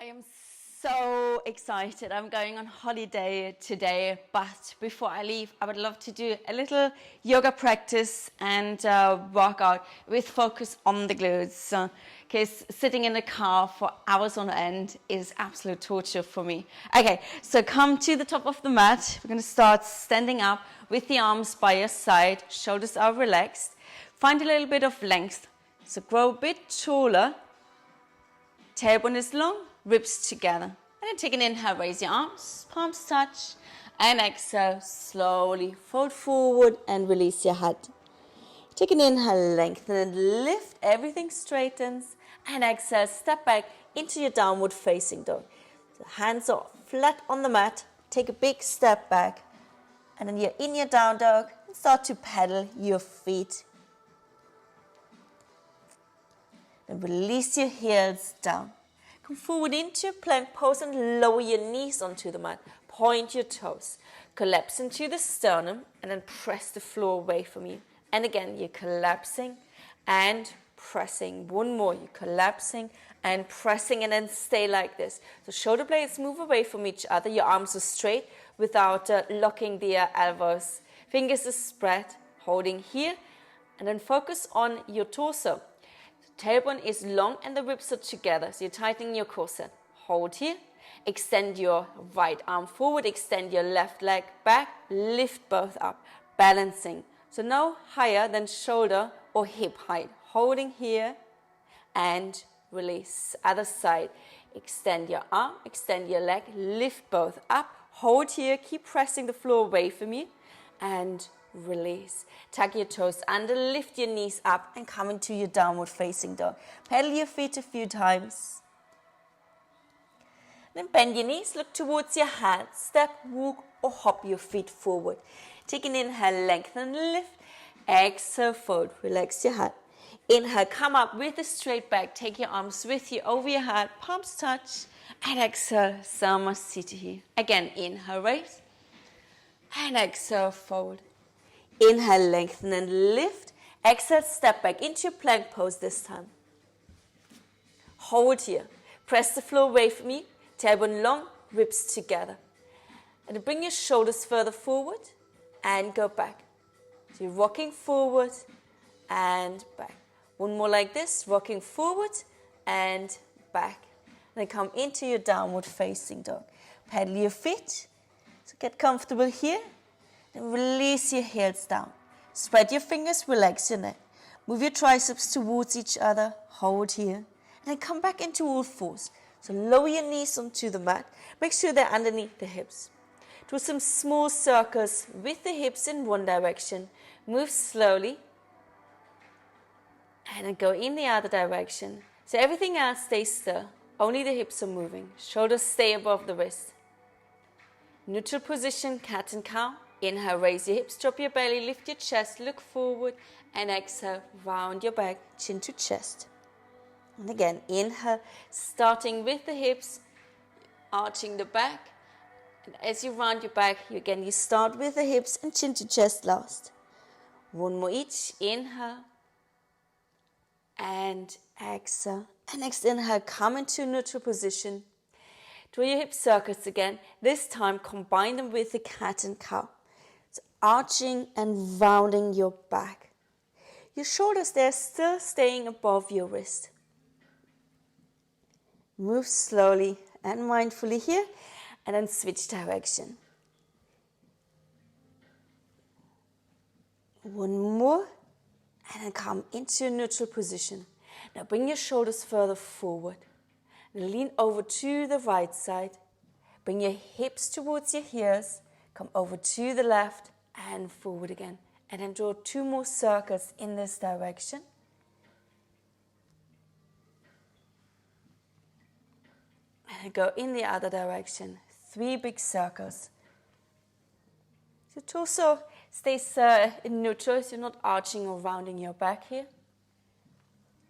I am so excited. I'm going on holiday today, but before I leave, I would love to do a little yoga practice and workout with focus on the glutes. Because sitting in the car for hours on end is absolute torture for me. Okay, so come to the top of the mat. We're going to start standing up with the arms by your side, shoulders are relaxed. Find a little bit of length. So grow a bit taller. Tailbone is long, ribs together. And then take an inhale, raise your arms, palms touch. And exhale, slowly fold forward and release your head. Take an inhale, lengthen and lift, everything straightens. And exhale, step back into your downward facing dog. So hands are flat on the mat, take a big step back. And then you're in your down dog and start to pedal your feet. And release your heels down. Come forward into your plank pose and lower your knees onto the mat. Point your toes. Collapse into the sternum and then press the floor away from you. And again, you're collapsing and pressing. One more, you're collapsing and pressing and then stay like this. So shoulder blades move away from each other. Your arms are straight without locking the elbows. Fingers are spread, holding here. And then focus on your torso. Tailbone is long and the ribs are together, so you're tightening your corset. Hold here, extend your right arm forward, extend your left leg back, lift both up, balancing. So no higher than shoulder or hip height. Holding here and release. Other side, extend your arm, extend your leg, lift both up. Hold here, keep pressing the floor away from you and release. Tuck your toes under, lift your knees up and come into your downward facing dog. Pedal your feet a few times. Then bend your knees, look towards your hands. Step, walk or hop your feet forward. Take an inhale, lengthen, lift. Exhale, fold, relax your head. Inhale, come up with a straight back. Take your arms with you over your head, palms touch. And exhale, Samasthiti. Again, inhale, raise. And exhale, fold. Inhale, lengthen and lift. Exhale, step back into your plank pose this time. Hold here. Press the floor away from you. Tailbone long, ribs together. And bring your shoulders further forward and go back. So you're rocking forward and back. One more like this, rocking forward and back. Then come into your downward facing dog. Pedal your feet. So get comfortable here. Then release your heels down. Spread your fingers, relax your neck. Move your triceps towards each other. Hold here. And then come back into all fours. So lower your knees onto the mat. Make sure they're underneath the hips. Do some small circles with the hips in one direction. Move slowly. And then go in the other direction. So everything else stays still. Only the hips are moving. Shoulders stay above the wrist. Neutral position, cat and cow. Inhale, raise your hips, drop your belly, lift your chest, look forward, and exhale, round your back, chin to chest. And again, inhale, starting with the hips, arching the back. And as you round your back, you start with the hips and chin to chest last. One more each, inhale, and exhale. And next inhale, come into neutral position. Draw your hip circles again. This time, combine them with the cat and cow. So arching and rounding your back. Your shoulders, they're still staying above your wrist. Move slowly and mindfully here, and then switch direction. One more, and then come into a neutral position. Now bring your shoulders further forward. Lean over to the right side. Bring your hips towards your heels. Come over to the left and forward again. And then draw 2 more circles in this direction. And go in the other direction. 3 big circles. Your torso stays in neutral, so you're not arching or rounding your back here.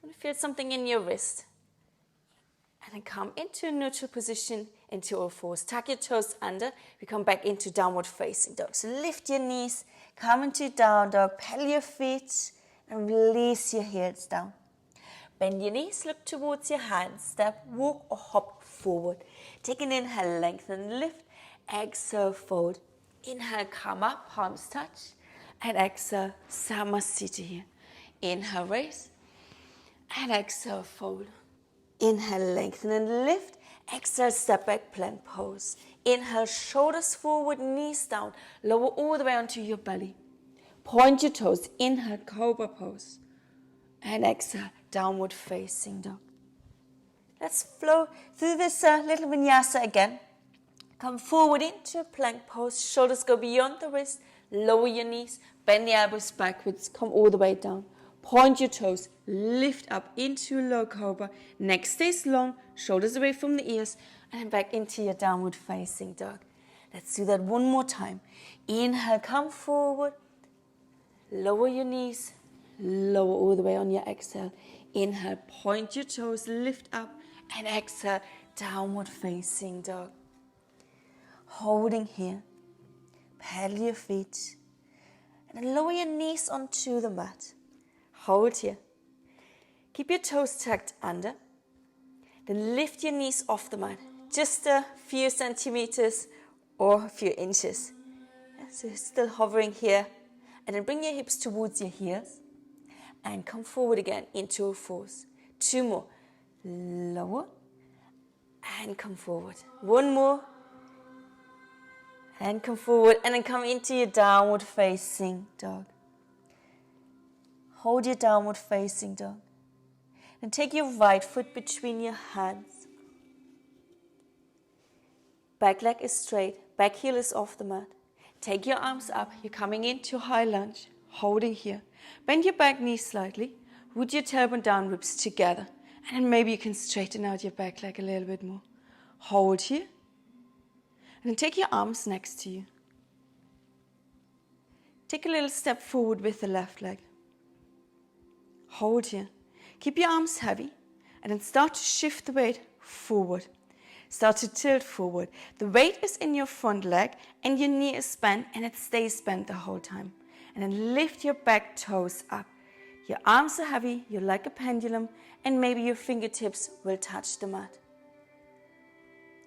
You feel something in your wrist. And then come into a neutral position, into all fours. Tuck your toes under. We come back into downward facing dog. So lift your knees, come into down dog, pedal your feet, and release your heels down. Bend your knees, look towards your hands, step, walk or hop forward. Take an inhale, lengthen, lift. Exhale, fold. Inhale, come up, palms touch. And exhale, Samasthiti here. Inhale, raise. And exhale, fold. Inhale, lengthen and lift. Exhale, step back, plank pose. Inhale, shoulders forward, knees down. Lower all the way onto your belly. Point your toes. Inhale, cobra pose. And exhale, downward facing dog. Let's flow through this little vinyasa again. Come forward into a plank pose. Shoulders go beyond the wrist. Lower your knees. Bend the elbows backwards. Come all the way down. Point your toes. Lift up into low cobra. Neck stays long. Shoulders away from the ears. And back into your downward facing dog. Let's do that one more time. Inhale, come forward. Lower your knees. Lower all the way on your exhale. Inhale, point your toes. Lift up. And exhale, downward facing dog. Holding here. Pedal your feet. And then lower your knees onto the mat. Hold here. Keep your toes tucked under. Then lift your knees off the mat. Just a few centimeters or a few inches. So you're still hovering here. And then bring your hips towards your heels. And come forward again into a force. 2 more. Lower. And come forward. 1 more. And come forward. And then come into your downward facing dog. Hold your downward facing dog. And take your right foot between your hands. Back leg is straight. Back heel is off the mat. Take your arms up. You're coming into high lunge. Holding here. Bend your back knee slightly. Root your tailbone down, ribs together. And then maybe you can straighten out your back leg a little bit more. Hold here. And then take your arms next to you. Take a little step forward with the left leg. Hold here. Keep your arms heavy. And then start to shift the weight forward. Start to tilt forward. The weight is in your front leg and your knee is bent and it stays bent the whole time. And then lift your back toes up. Your arms are heavy, you're like a pendulum, and maybe your fingertips will touch the mat.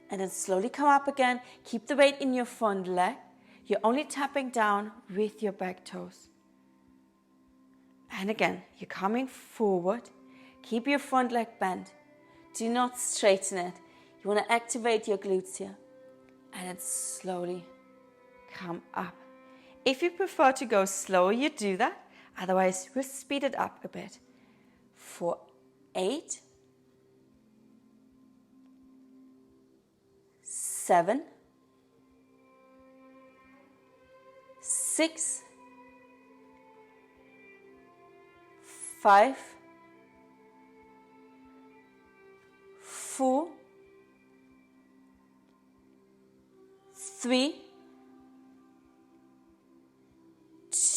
And then slowly come up again. Keep the weight in your front leg. You're only tapping down with your back toes. And again, you're coming forward. Keep your front leg bent. Do not straighten it. You want to activate your glutes here. And then slowly come up. If you prefer to go slower, you do that. Otherwise, we'll speed it up a bit. For 8, 7, 6, 5, 4, 3,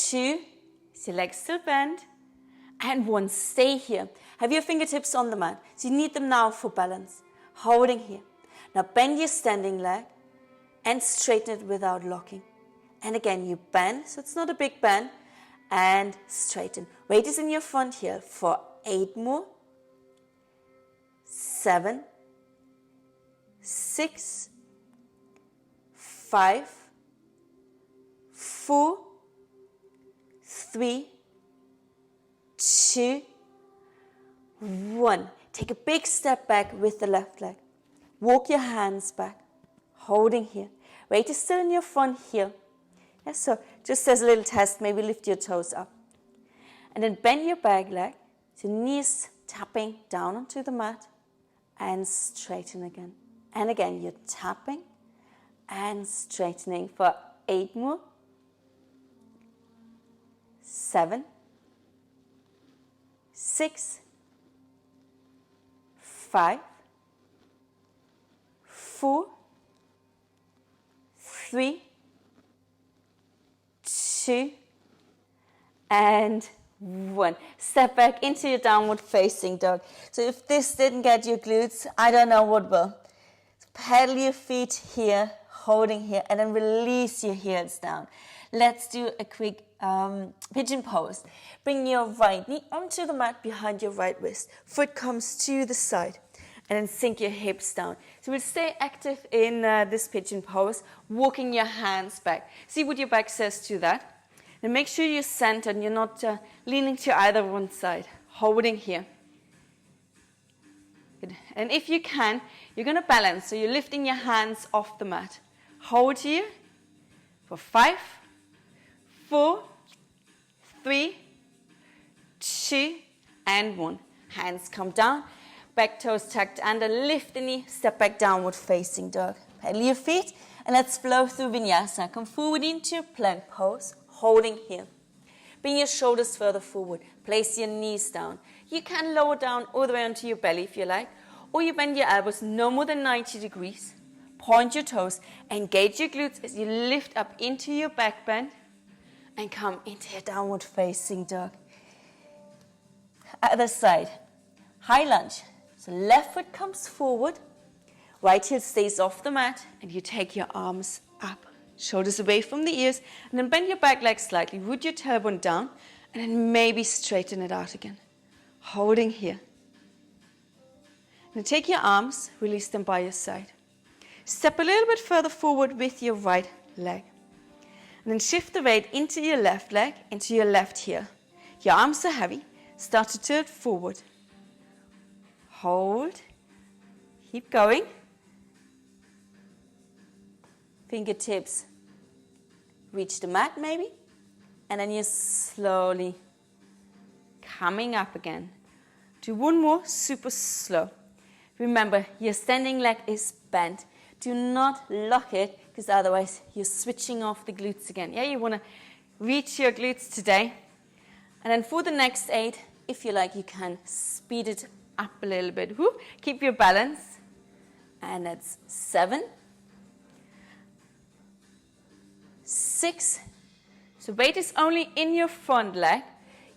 2, is your legs still bent, and 1. Stay here. Have your fingertips on the mat. So you need them now for balance. Holding here. Now bend your standing leg and straighten it without locking. And again, you bend, so it's not a big bend, and straighten. Weight is in your front heel for 8 more. 7, 6, 5, 4, 3, 2, 1. Take a big step back with the left leg. Walk your hands back, holding here. Weight is still in your front heel. Yeah, so just as a little test, maybe lift your toes up. And then bend your back leg, so knees tapping down onto the mat, and straighten again. And again, you're tapping and straightening for 8 more. 7, 6, 5, 4, 3, 2, and 1. Step back into your downward facing dog. So if this didn't get your glutes, I don't know what will. So pedal your feet here, holding here, and then release your heels down. Let's do a quick pigeon pose. Bring your right knee onto the mat behind your right wrist. Foot comes to the side. And then sink your hips down. So we'll stay active in this pigeon pose, walking your hands back. See what your back says to that. And make sure you're centered and you're not leaning to either one side. Holding here. Good. And if you can, you're going to balance. So you're lifting your hands off the mat. Hold here for 5, 4, 3, 2, and 1. Hands come down. Back toes tucked under, lift the knee, step back, downward facing dog. Pedal your feet and let's flow through vinyasa. Come forward into plank pose, holding here. Bring your shoulders further forward, place your knees down. You can lower down all the way onto your belly if you like, or you bend your elbows no more than 90 degrees. Point your toes, engage your glutes as you lift up into your back bend and come into your downward facing dog. Other side, high lunge. So left foot comes forward, right heel stays off the mat, and you take your arms up, shoulders away from the ears, and then bend your back leg slightly, root your tailbone down, and then maybe straighten it out again. Holding here. Now take your arms, release them by your side. Step a little bit further forward with your right leg. And then shift the weight into your left leg, into your left heel. Your arms are heavy, start to tilt forward. Hold, keep going. Fingertips reach the mat maybe, and then you're slowly coming up again. Do one more, super slow. Remember, your standing leg is bent. Do not lock it, because otherwise you're switching off the glutes again. Yeah, you want to reach your glutes today. And then for the next 8, if you like, you can speed it up a little bit. Woo. Keep your balance. And that's 7, 6. So weight is only in your front leg.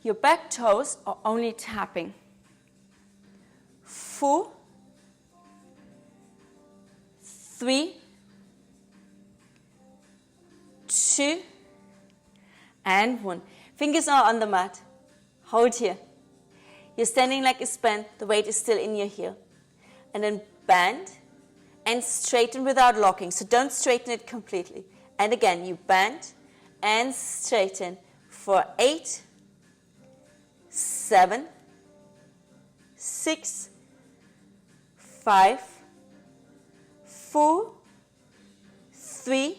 Your back toes are only tapping. 4, 3, 2, and 1. Fingers are on the mat. Hold here. Your standing leg is bent, the weight is still in your heel. And then bend and straighten without locking. So don't straighten it completely. And again, you bend and straighten for 8, 7, 6, 5, 4, 3,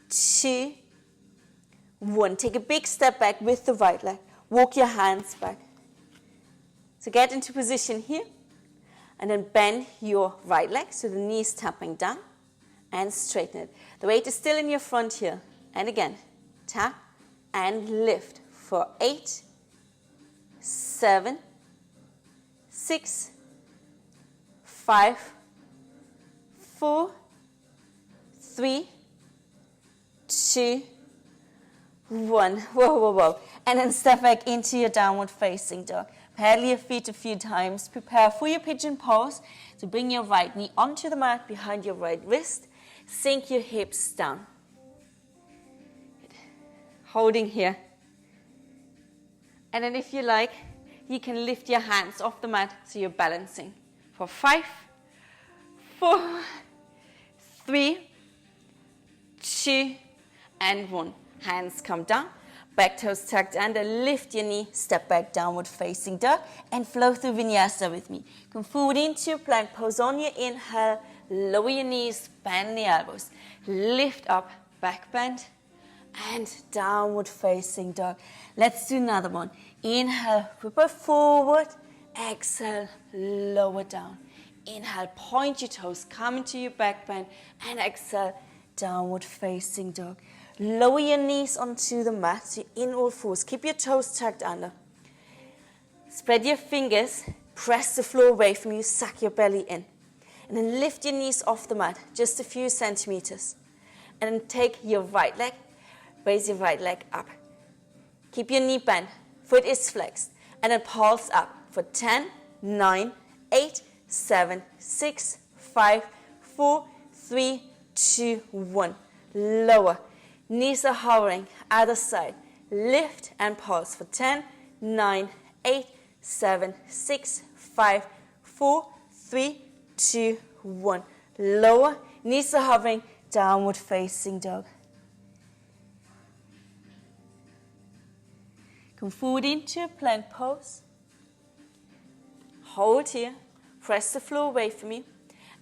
2, 1. Take a big step back with the right leg. Walk your hands back. So get into position here, and then bend your right leg so the knee is tapping down, and straighten it. The weight is still in your front here. And again, tap and lift for 8, 7, 6, 5, 4, 3, 2, 1. Whoa, whoa, whoa. And then step back into your downward facing dog. Pedal your feet a few times. Prepare for your pigeon pose. So bring your right knee onto the mat behind your right wrist. Sink your hips down. Good. Holding here. And then if you like, you can lift your hands off the mat so you're balancing. For 5, 4, 3, 2, and 1. Hands come down. Back toes tucked under, lift your knee, step back, downward facing dog, and flow through vinyasa with me. Come forward into plank pose on your inhale, lower your knees, bend the elbows, lift up, back bend, and downward facing dog. Let's do another one. Inhale, ripple forward, exhale, lower down. Inhale, point your toes, come into your back bend, and exhale, downward facing dog. Lower your knees onto the mat, so you're in all fours. Keep your toes tucked under. Spread your fingers, press the floor away from you, suck your belly in. And then lift your knees off the mat, just a few centimeters. And then take your right leg, raise your right leg up. Keep your knee bent, foot is flexed. And then pulse up for 10, 9, 8, 7, 6, 5, 4, 3, 2, 1. Lower. Knees are hovering, other side. Lift and pulse for 10, 9, 8, 7, 6, 5, 4, 3, 2, 1. Lower, knees are hovering, downward facing dog. Come forward into a plank pose. Hold here, press the floor away from you.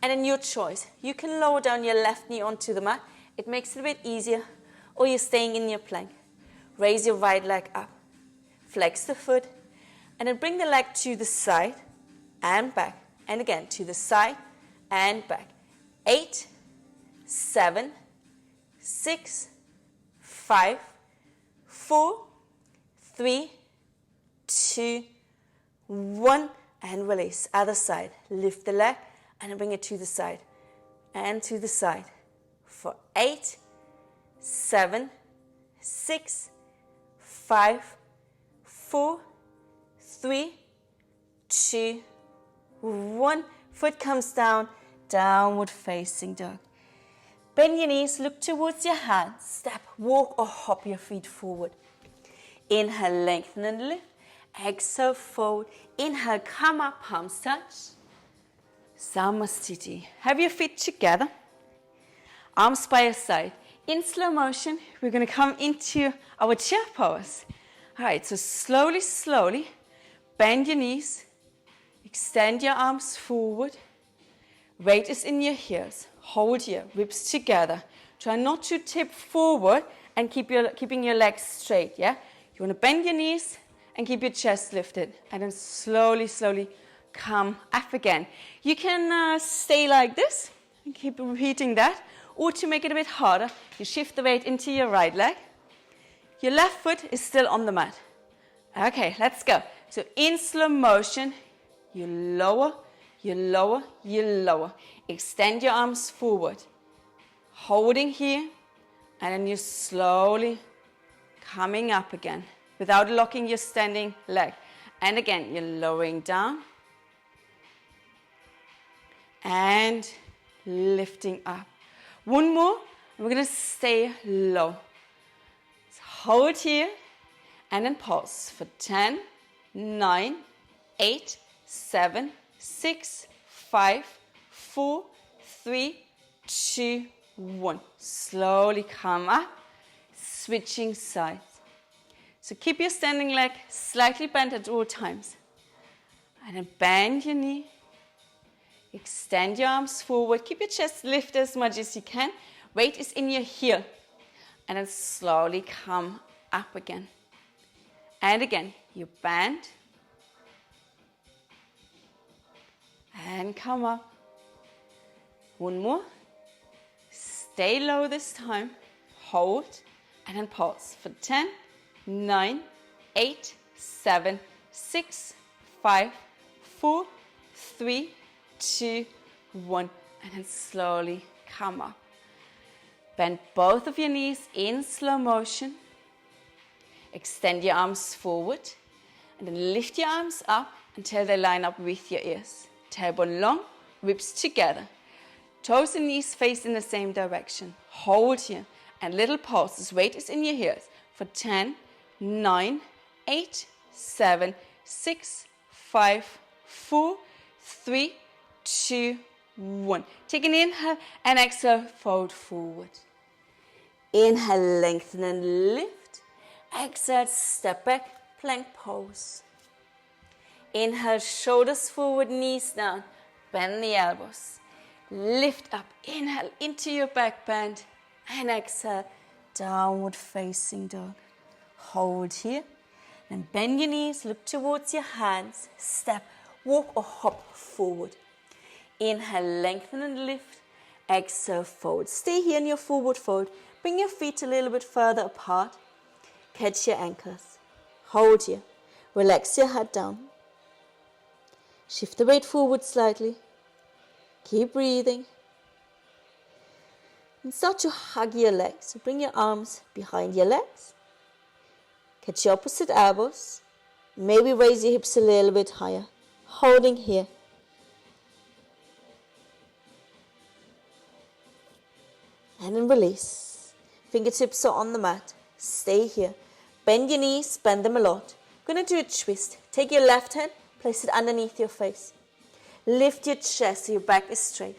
And then your choice. You can lower down your left knee onto the mat. It makes it a bit easier. Or you're staying in your plank. Raise your right leg up. Flex the foot. And then bring the leg to the side and back. And again, to the side and back. 8, 7, 6, 5, 4, 3, 2, 1. And release. Other side. Lift the leg and then bring it to the side. And to the side. For 8, 7, 6, 5, 4, 3, 2, 1. Foot comes down, downward facing dog. Bend your knees, look towards your hands. Step, walk or hop your feet forward. Inhale, lengthen and lift. Exhale, fold. Inhale, come up, palms touch. Samasthiti. Have your feet together. Arms by your side. In slow motion, we're going to come into our chair pose. All right, so slowly, slowly, bend your knees. Extend your arms forward. Weight is in your heels. Hold here, ribs together. Try not to tip forward and keeping your legs straight, yeah? You want to bend your knees and keep your chest lifted. And then slowly, slowly come up again. You can stay like this and keep repeating that. Or to make it a bit harder, you shift the weight into your right leg. Your left foot is still on the mat. Okay, let's go. So in slow motion, you lower, you lower, you lower. Extend your arms forward. Holding here, and then you're slowly coming up again without locking your standing leg. And again, you're lowering down and lifting up. One more, and we're going to stay low. So hold here and then pulse for 10, 9, 8, 7, 6, 5, 4, 3, 2, 1. Slowly come up, switching sides. So keep your standing leg slightly bent at all times. And then bend your knee. Extend your arms forward. Keep your chest lifted as much as you can. Weight is in your heel. And then slowly come up again. And again, you bend. And come up. One more. Stay low this time. Hold. And then pulse for 10, 9, 8, 7, 6, 5, 4, 3, 2, 1. And then slowly come up. Bend both of your knees in slow motion. Extend your arms forward. And then lift your arms up until they line up with your ears. Tailbone long, ribs together. Toes and knees face in the same direction. Hold here. And little pulses. Weight is in your heels. For 10, 9, 8, 7, 6, 5, 4, 3, 2, 1. Take an inhale and exhale, fold forward. Inhale, lengthen and lift. Exhale, step back, plank pose. Inhale, shoulders forward, knees down. Bend the elbows. Lift up. Inhale into your back bend. And exhale, downward facing dog. Hold here. And bend your knees, look towards your hands. Step, walk or hop forward. Inhale, lengthen and lift. Exhale, fold. Stay here in your forward fold. Bring your feet a little bit further apart. Catch your ankles. Hold here. Relax your head down. Shift the weight forward slightly. Keep breathing. And start to hug your legs. So bring your arms behind your legs. Catch your opposite elbows. Maybe raise your hips a little bit higher. Holding here. And then release. Fingertips are on the mat. Stay here. Bend your knees, bend them a lot. Gonna do a twist. Take your left hand, place it underneath your face. Lift your chest so your back is straight.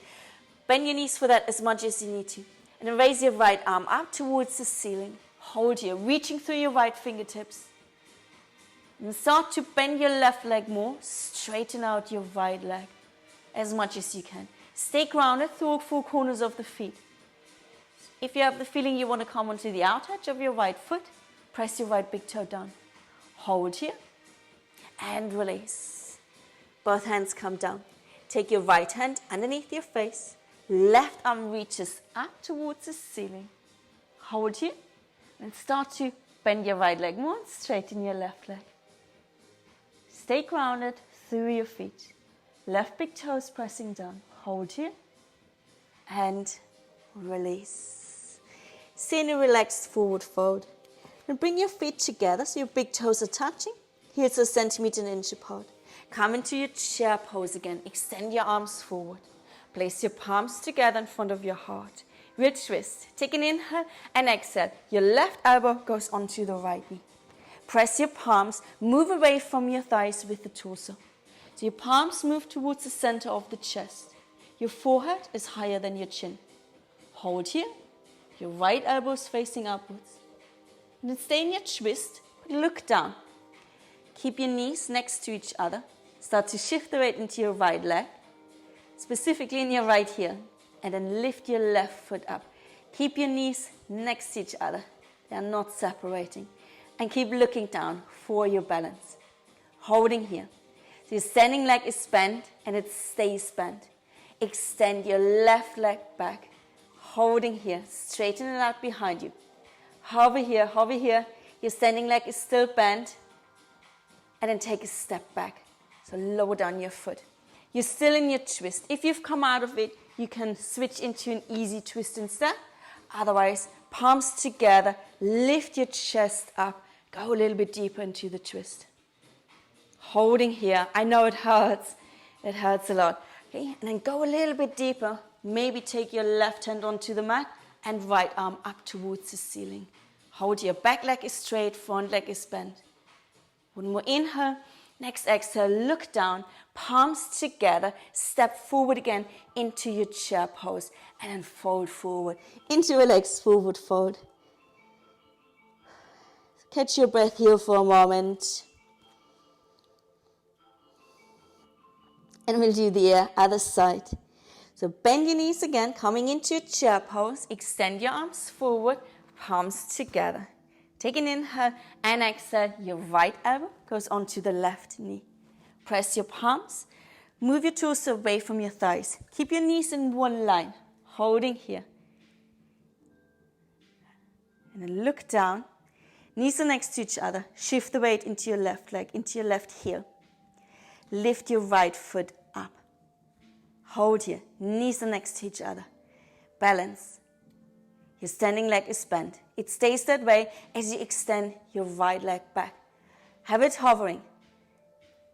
Bend your knees for that as much as you need to. And then raise your right arm up towards the ceiling. Hold here, reaching through your right fingertips. And start to bend your left leg more. Straighten out your right leg as much as you can. Stay grounded through all four corners of the feet. If you have the feeling you want to come onto the outer edge of your right foot, press your right big toe down. Hold here and release. Both hands come down. Take your right hand underneath your face. Left arm reaches up towards the ceiling. Hold here and start to bend your right leg more and straighten your left leg. Stay grounded through your feet. Left big toes pressing down. Hold here and release. Stay in a relaxed forward fold. And bring your feet together so your big toes are touching. Here's a centimeter and inch apart. Come into your chair pose again. Extend your arms forward. Place your palms together in front of your heart. We'll twist. Take an inhale and exhale. Your left elbow goes onto the right knee. Press your palms. Move away from your thighs with the torso. So your palms move towards the center of the chest. Your forehead is higher than your chin. Hold here. Your right elbow is facing upwards. And then stay in your twist, but look down. Keep your knees next to each other. Start to shift the weight into your right leg, specifically in your right heel. And then lift your left foot up. Keep your knees next to each other. They are not separating. And keep looking down for your balance. Holding here. So your standing leg is bent and it stays bent. Extend your left leg back. Holding here. Straighten it out behind you. Hover here, hover here. Your standing leg is still bent. And then take a step back. So lower down your foot. You're still in your twist. If you've come out of it, you can switch into an easy twist instead. Otherwise, palms together, lift your chest up. Go a little bit deeper into the twist. Holding here. I know it hurts. It hurts a lot. Okay, and then go a little bit deeper. Maybe take your left hand onto the mat and right arm up towards the ceiling. Hold your back leg is straight, front leg is bent. One more inhale. Next exhale, look down, palms together, step forward again into your chair pose and then fold forward into a relaxed forward fold. Catch your breath here for a moment. And we'll do the other side. So bend your knees again, coming into a chair pose, extend your arms forward, palms together. Take an inhale and exhale. Your right elbow goes onto the left knee. Press your palms. Move your torso away from your thighs. Keep your knees in one line. Holding here. And then look down. Knees are next to each other. Shift the weight into your left leg, into your left heel. Lift your right foot up. Hold here. Knees are next to each other. Balance. Your standing leg is bent. It stays that way as you extend your right leg back. Have it hovering.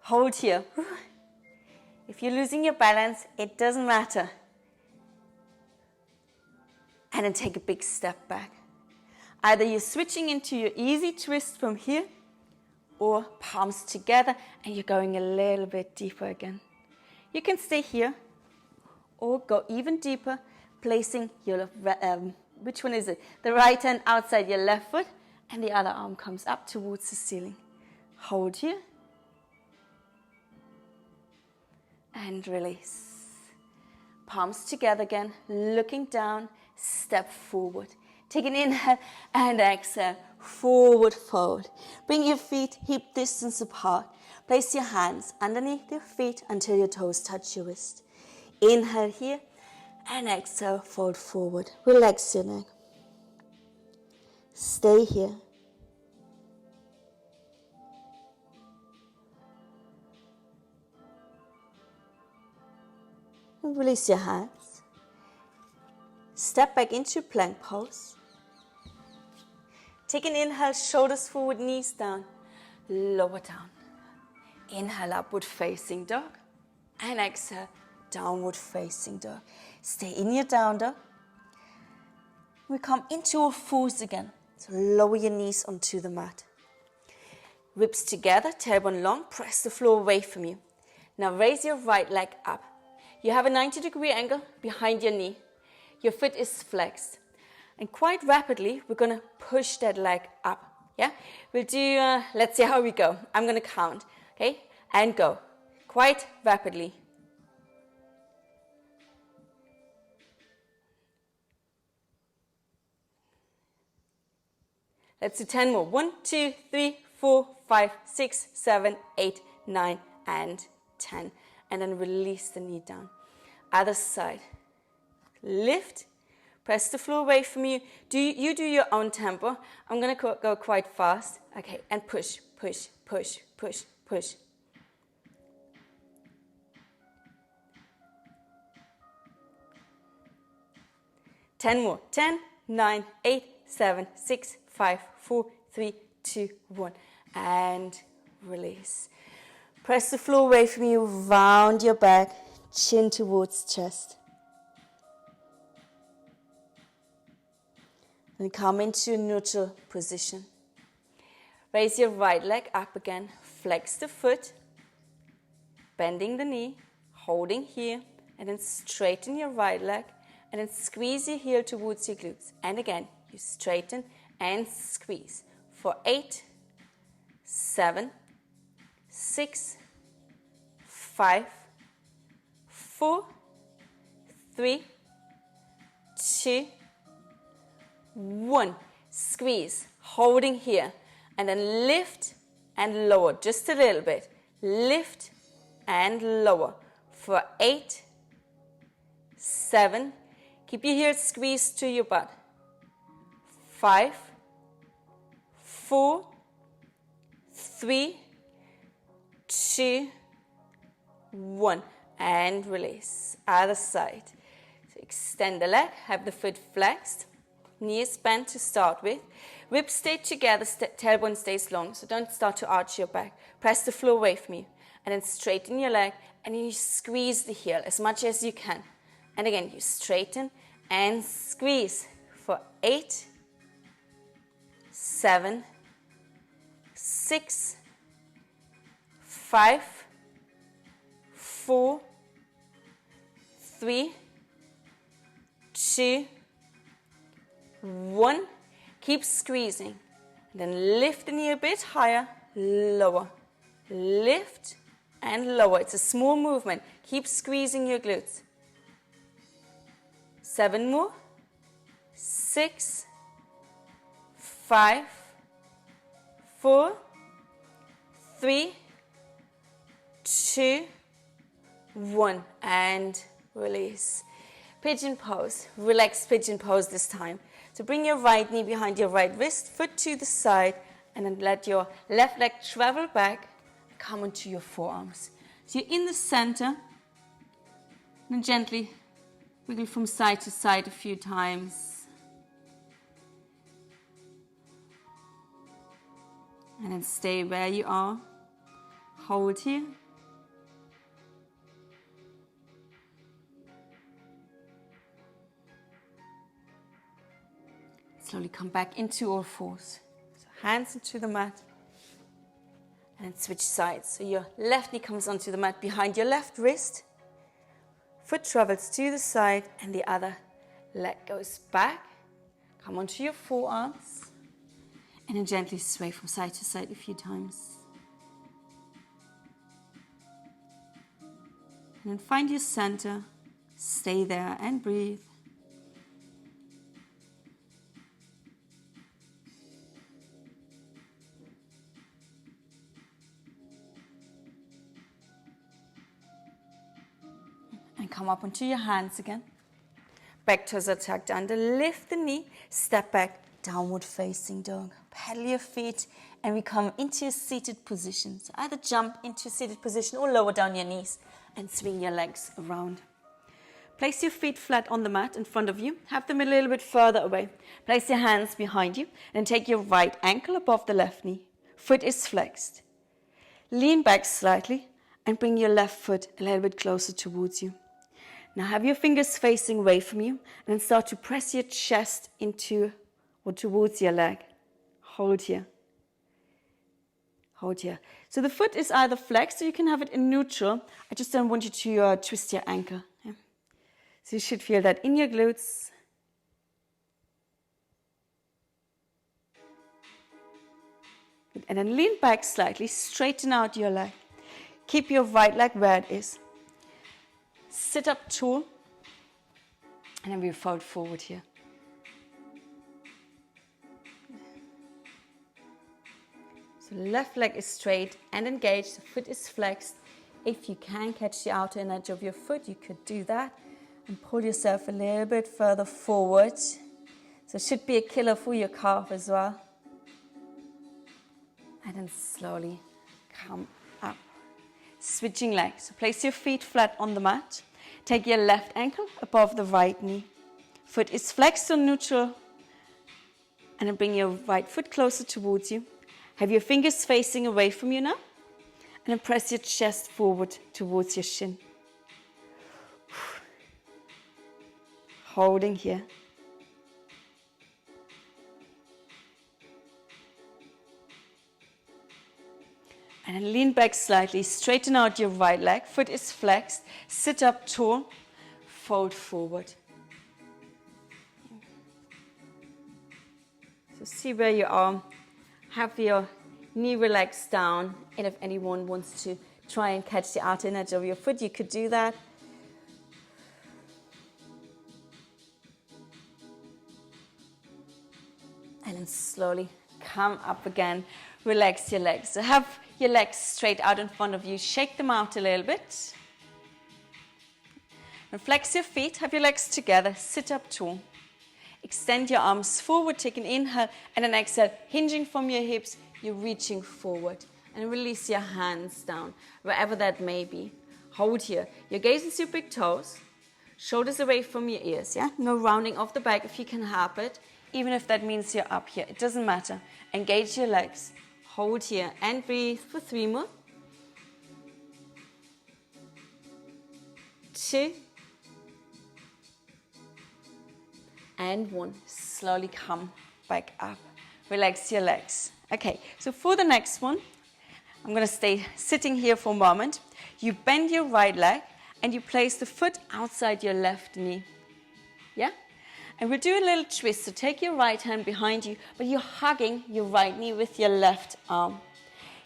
Hold here. If you're losing your balance, it doesn't matter. And then take a big step back. Either you're switching into your easy twist from here, or palms together and you're going a little bit deeper again. You can stay here or go even deeper, placing your which one is it? The right hand outside your left foot and the other arm comes up towards the ceiling. Hold here. And release. Palms together again, looking down, step forward. Take an inhale and exhale, forward fold. Bring your feet hip distance apart. Place your hands underneath your feet until your toes touch your wrist. Inhale here. And exhale, fold forward. Relax your neck. Stay here. And release your hands. Step back into plank pose. Take an inhale, shoulders forward, knees down, lower down. Inhale, upward facing dog. And exhale, downward facing dog. Stay in your down dog. We come into all fours again. So lower your knees onto the mat. Ribs together, tailbone long, press the floor away from you. Now raise your right leg up. You have a 90-degree angle behind your knee. Your foot is flexed. And quite rapidly, we're going to push that leg up. Yeah? We'll do, let's see how we go. I'm going to count. Okay? And go. Quite rapidly. Let's do 10 more. 1, 2, 3, 4, 5, 6, 7, 8, 9, and 10. And then release the knee down. Other side. Lift. Press the floor away from you. You do your own tempo. I'm going to go quite fast. Okay, and push, push, push, push, push. Ten more. 10, 9, 8, 7, 6, 5, 4, 3, 2, 1. And release. Press the floor away from you. Round your back. Chin towards chest. And come into a neutral position. Raise your right leg up again. Flex the foot. Bending the knee. Holding here. And then straighten your right leg. And then squeeze your heel towards your glutes. And again, you straighten and squeeze. For 8, 7, 6, 5, 4, 3, 2, 1. Squeeze, holding here, and then lift and lower just a little bit. Lift and lower for 8, 7. Keep your heels squeezed to your butt. 5, 4, 3, 2, 1. And release. Other side. So extend the leg, have the foot flexed. Knees bent to start with. Ribs stay together, tailbone stays long, so don't start to arch your back. Press the floor away from you. And then straighten your leg, and then you squeeze the heel as much as you can. And again, you straighten and squeeze for 8, 7, 6, 5, 4, 3, 2, 1. Keep squeezing. And then lift the knee a bit higher, lower. Lift and lower. It's a small movement. Keep squeezing your glutes. 7 more. 6, 5, 4, 3, 2, 1. And release. Pigeon pose. Relaxed pigeon pose this time. So bring your right knee behind your right wrist, foot to the side, and then let your left leg travel back and come onto your forearms. So you're in the center, and gently wiggle from side to side a few times. And then stay where you are. Hold here. Slowly come back into all fours. So hands into the mat. And switch sides. So your left knee comes onto the mat behind your left wrist. Foot travels to the side and the other leg goes back. Come onto your forearms. And then gently sway from side to side a few times. And then find your center. Stay there and breathe. And come up onto your hands again. Back toes are tucked under. Lift the knee. Step back. Downward facing dog. Pedal your feet. And we come into a seated position. So either jump into a seated position or lower down your knees. And swing your legs around. Place your feet flat on the mat in front of you. Have them a little bit further away. Place your hands behind you. And take your right ankle above the left knee. Foot is flexed. Lean back slightly. And bring your left foot a little bit closer towards you. Now have your fingers facing away from you and then start to press your chest into or towards your leg. Hold here. Hold here. So the foot is either flexed or you can have it in neutral. I just don't want you to twist your ankle. Yeah? So you should feel that in your glutes. Good. And then lean back slightly, straighten out your leg. Keep your right leg where it is. Sit up tall. And then we fold forward here. So left leg is straight and engaged, the foot is flexed. If you can catch the outer edge of your foot, you could do that. And pull yourself a little bit further forward. So it should be a killer for your calf as well. And then slowly come up. Switching legs. So place your feet flat on the mat. Take your left ankle above the right knee. Foot is flexed or neutral. And then bring your right foot closer towards you. Have your fingers facing away from you now. And then press your chest forward towards your shin. Holding here. And then lean back slightly, straighten out your right leg, foot is flexed, sit up tall, fold forward. So see where you are, have your knee relaxed down, and if anyone wants to try and catch the outer edge of your foot, you could do that. And then slowly come up again, relax your legs. So have your legs straight out in front of you, shake them out a little bit. And flex your feet, have your legs together, sit up tall. Extend your arms forward, take an inhale and an exhale, hinging from your hips, you're reaching forward. And release your hands down, wherever that may be. Hold here, your gaze is your big toes, shoulders away from your ears, yeah? No rounding off the back if you can help it. Even if that means you're up here, it doesn't matter. Engage your legs. Hold here and breathe for 3 more. 2. And 1. Slowly come back up. Relax your legs. Okay, so for the next one, I'm going to stay sitting here for a moment. You bend your right leg and you place the foot outside your left knee. Yeah? And we'll do a little twist. So take your right hand behind you, but you're hugging your right knee with your left arm.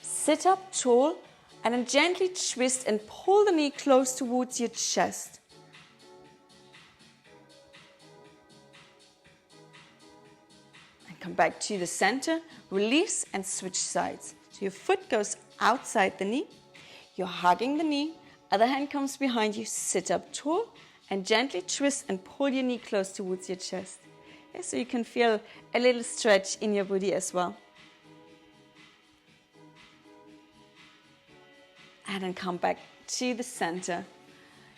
Sit up tall and then gently twist and pull the knee close towards your chest. And come back to the center, release and switch sides. So your foot goes outside the knee, you're hugging the knee, other hand comes behind you, sit up tall, and gently twist and pull your knee close towards your chest. Okay, so you can feel a little stretch in your body as well. And then come back to the center.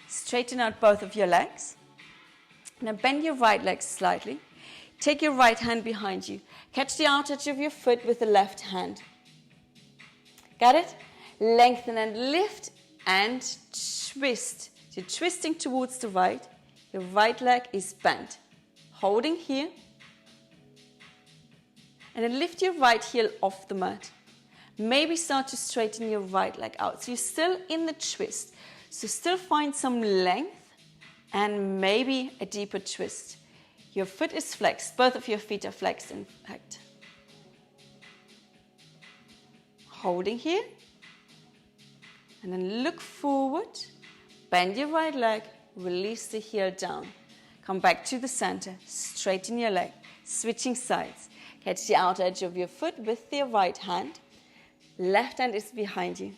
Straighten out both of your legs. Now bend your right leg slightly. Take your right hand behind you. Catch the outer edge of your foot with the left hand. Got it? Lengthen and lift and twist. So you're twisting towards the right. Your right leg is bent. Holding here. And then lift your right heel off the mat. Maybe start to straighten your right leg out. So you're still in the twist. So still find some length and maybe a deeper twist. Your foot is flexed. Both of your feet are flexed, in fact. Holding here. And then look forward. Bend your right leg. Release the heel down. Come back to the center. Straighten your leg. Switching sides. Catch the outer edge of your foot with your right hand. Left hand is behind you.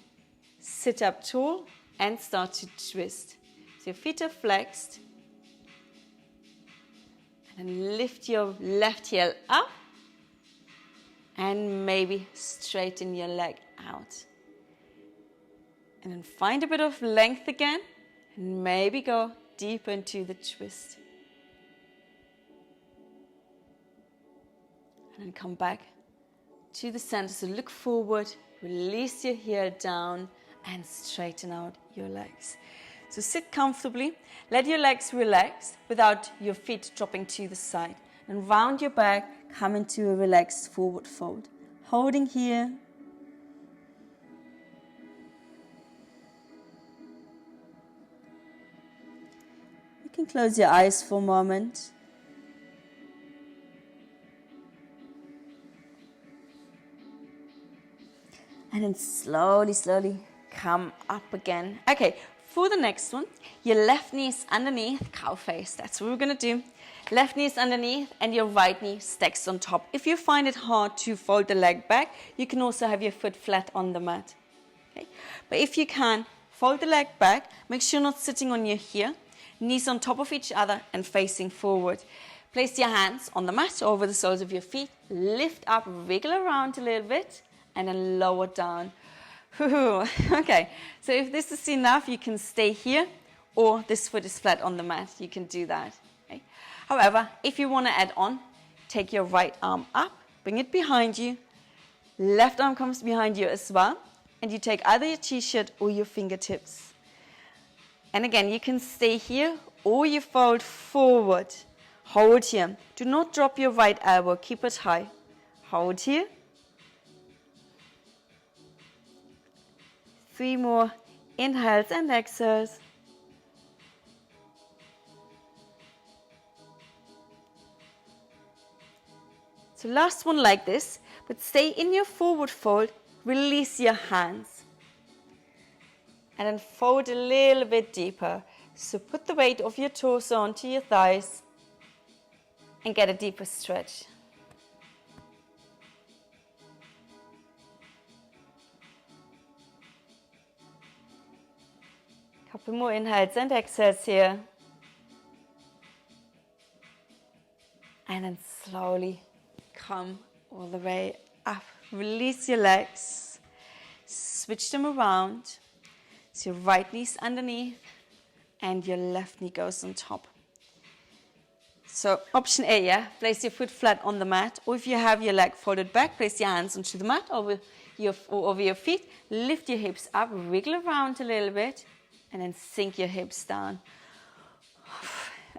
Sit up tall and start to twist. So your feet are flexed. And then lift your left heel up. And maybe straighten your leg out. And then find a bit of length again. And maybe go deeper into the twist. And then come back to the center. So look forward, release your heel down and straighten out your legs. So sit comfortably, let your legs relax without your feet dropping to the side. And round your back, come into a relaxed forward fold. Holding here. You can close your eyes for a moment. And then slowly, slowly come up again. Okay, for the next one, your left knee is underneath, cow face. That's what we're gonna do. Left knee is underneath and your right knee stacks on top. If you find it hard to fold the leg back, you can also have your foot flat on the mat. Okay? But if you can, fold the leg back, make sure you're not sitting on your heel, knees on top of each other and facing forward. Place your hands on the mat over the soles of your feet, lift up, wiggle around a little bit, and then lower down. Okay, so if this is enough, you can stay here, or this foot is flat on the mat. You can do that. Okay? However, if you want to add on, take your right arm up, bring it behind you. Left arm comes behind you as well, and you take either your t-shirt or your fingertips. And again, you can stay here, or you fold forward. Hold here. Do not drop your right elbow. Keep it high. Hold here. 3 more inhales and exhales. So last one like this, but stay in your forward fold, release your hands. And then fold a little bit deeper. So put the weight of your torso onto your thighs and get a deeper stretch. Couple more inhales and exhales here. And then slowly come all the way up. Release your legs. Switch them around. So your right knee's underneath and your left knee goes on top. So option A, yeah, place your foot flat on the mat, or if you have your leg folded back, place your hands onto the mat over your feet. Lift your hips up, wiggle around a little bit, and then sink your hips down.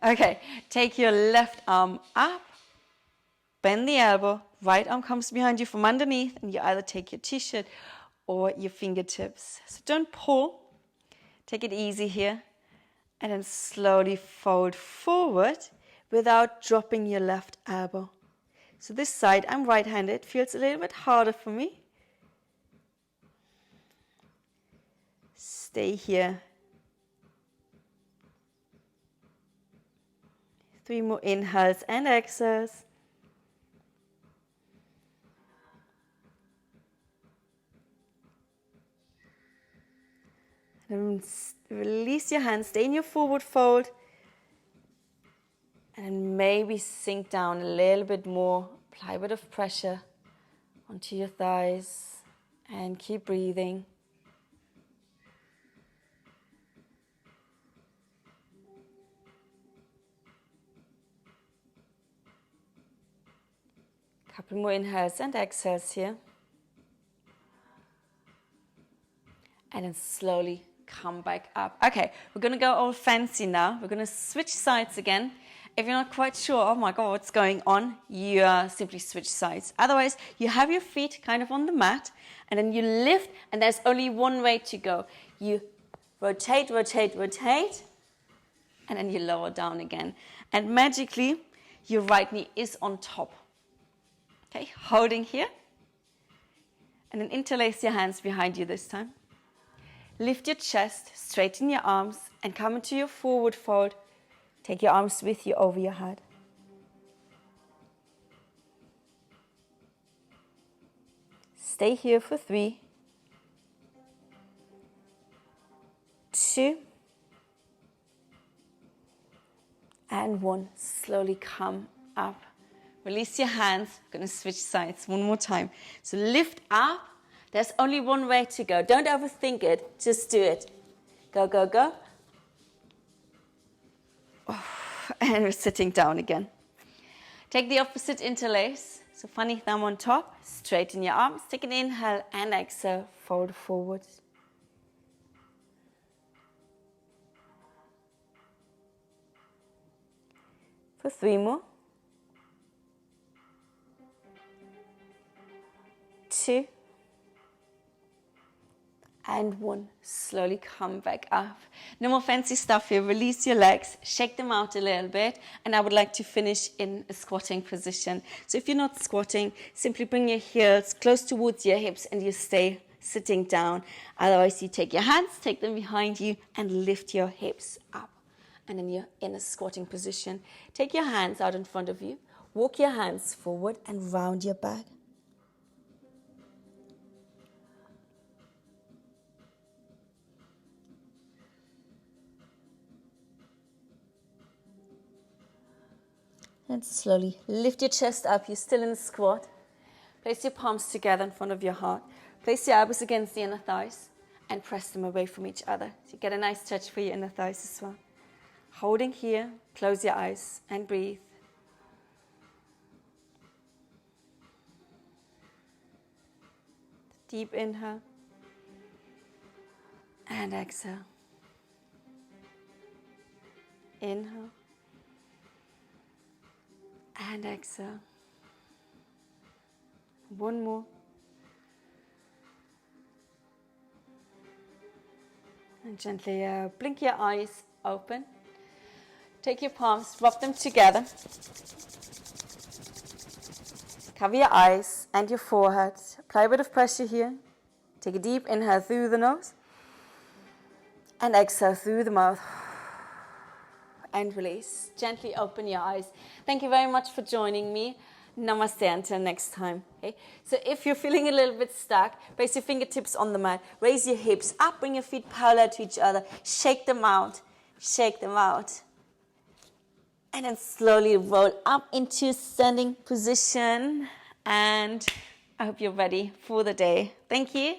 Okay, take your left arm up, bend the elbow, right arm comes behind you from underneath, and you either take your t-shirt or your fingertips. So don't pull, take it easy here, and then slowly fold forward without dropping your left elbow. So this side, I'm right-handed, feels a little bit harder for me. Stay here. 3 more inhales and exhales. And release your hands, stay in your forward fold. And maybe sink down a little bit more. Apply a bit of pressure onto your thighs. And keep breathing. Couple more inhales and exhales here. And then slowly come back up. Okay, we're going to go all fancy now. We're going to switch sides again. If you're not quite sure, oh my God, what's going on, you simply switch sides. Otherwise, you have your feet kind of on the mat, and then you lift, and there's only one way to go. You rotate, rotate, rotate, and then you lower down again. And magically, your right knee is on top. Okay, holding here. And then interlace your hands behind you this time. Lift your chest, straighten your arms, and come into your forward fold. Take your arms with you over your head. Stay here for 3, 2, and 1. Slowly come up. Release your hands. I'm going to switch sides one more time. So lift up. There's only one way to go. Don't overthink it. Just do it. Go, go, go. And we're sitting down again. Take the opposite interlace. So funny thumb on top. Straighten your arms. Take an inhale and exhale. Fold forward. For 3 more. 2. And 1. Slowly come back up. No more fancy stuff here. Release your legs, shake them out a little bit, and I would like to finish in a squatting position. So if you're not squatting, simply bring your heels close towards your hips and you stay sitting down. Otherwise, you take your hands, take them behind you, and lift your hips up. And then you're in a squatting position. Take your hands out in front of you. Walk your hands forward and round your back. And slowly lift your chest up. You're still in a squat. Place your palms together in front of your heart. Place your elbows against the inner thighs and press them away from each other. So you get a nice touch for your inner thighs as well. Holding here, close your eyes and breathe. Deep inhale and exhale. Inhale and exhale. 1 more. And gently blink your eyes open. Take your palms, rub them together. Cover your eyes and your forehead. Apply a bit of pressure here. Take a deep inhale through the nose. And exhale through the mouth. And release. Gently open your eyes. Thank you very much for joining me. Namaste until next time. Okay? So if you're feeling a little bit stuck, place your fingertips on the mat. Raise your hips up, bring your feet parallel to each other. Shake them out. Shake them out. And then slowly roll up into standing position. And I hope you're ready for the day. Thank you.